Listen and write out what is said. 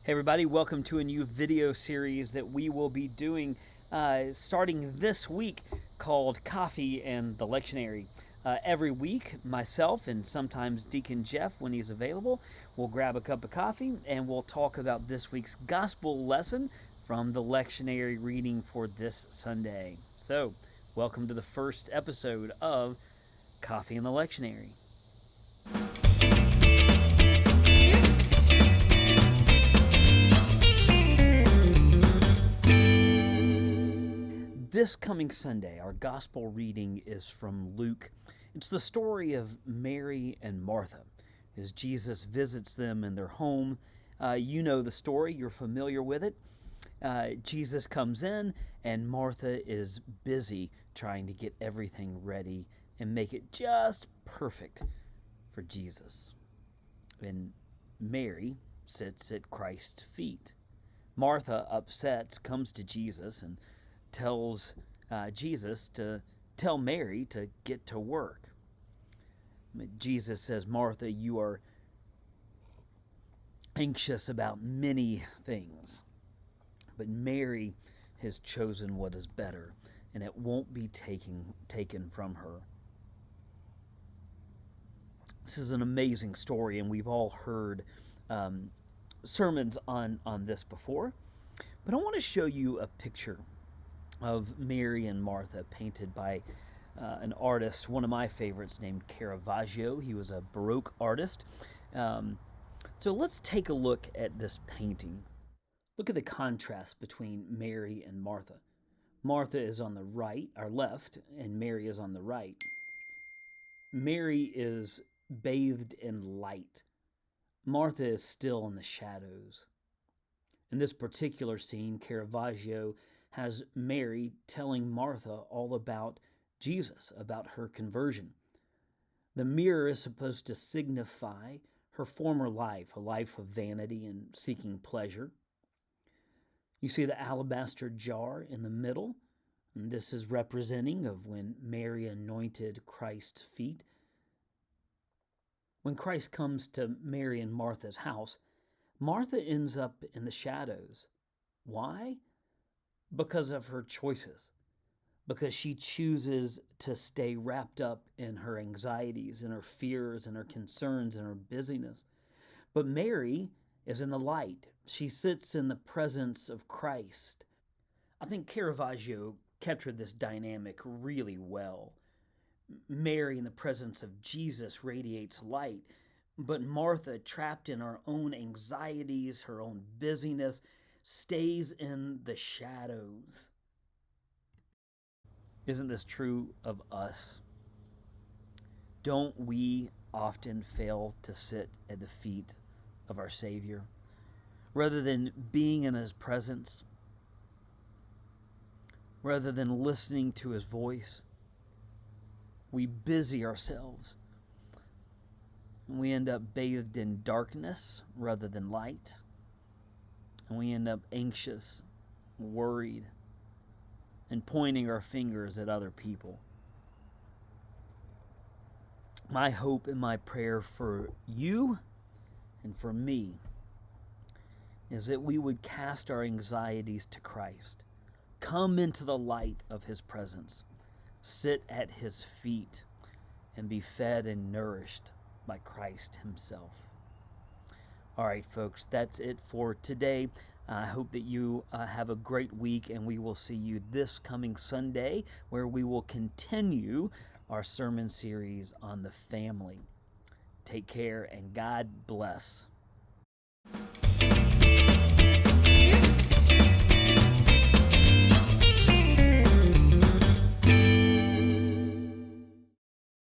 Hey everybody, welcome to a new video series that we will be doing starting this week called Coffee and the Lectionary. Every week, myself and sometimes Deacon Jeff, when he's available, will grab a cup of coffee and we'll talk about this week's gospel lesson from the lectionary reading for this Sunday. So, welcome to the first episode of Coffee and the Lectionary. This coming Sunday, our gospel reading is from Luke. It's the story of Mary and Martha as Jesus visits them in their home. You know the story, you're familiar with it. Jesus comes in, and Martha is busy trying to get everything ready and make it just perfect for Jesus. And Mary sits at Christ's feet. Martha, upset, comes to Jesus and tells Jesus to tell Mary to get to work. Jesus says, Martha, you are anxious about many things, but Mary has chosen what is better, and it won't be taken from her. This is an amazing story, and we've all heard sermons on this before, but I want to show you a picture of Mary and Martha painted by an artist, one of my favorites, named Caravaggio. He was a Baroque artist. So let's take a look at this painting. Look at the contrast between Mary and Martha. Martha is on the right, or left, and Mary is on the right. Mary is bathed in light. Martha is still in the shadows. In this particular scene, Caravaggio has Mary telling Martha all about Jesus, about her conversion. The mirror is supposed to signify her former life, a life of vanity and seeking pleasure. You see the alabaster jar in the middle, and this is representing of when Mary anointed Christ's feet. When Christ comes to Mary and Martha's house, Martha ends up in the shadows. Why? Because of her choices. Because she chooses to stay wrapped up in her anxieties and her fears and her concerns and her busyness. But Mary is in the light. She sits in the presence of Christ. I think Caravaggio captured this dynamic really well. Mary in the presence of Jesus radiates light, but Martha, trapped in her own anxieties, her own busyness, stays in the shadows. Isn't this true of us? Don't we often fail to sit at the feet of our Savior rather than being in His presence, rather than listening to His voice? We busy ourselves. We end up bathed in darkness rather than light. And we end up anxious, worried, and pointing our fingers at other people. My hope and my prayer for you and for me is that we would cast our anxieties to Christ, come into the light of His presence, sit at His feet, and be fed and nourished by Christ Himself. All right, folks, that's it for today. I hope that you have a great week, and we will see you this coming Sunday, where we will continue our sermon series on the family. Take care, and God bless.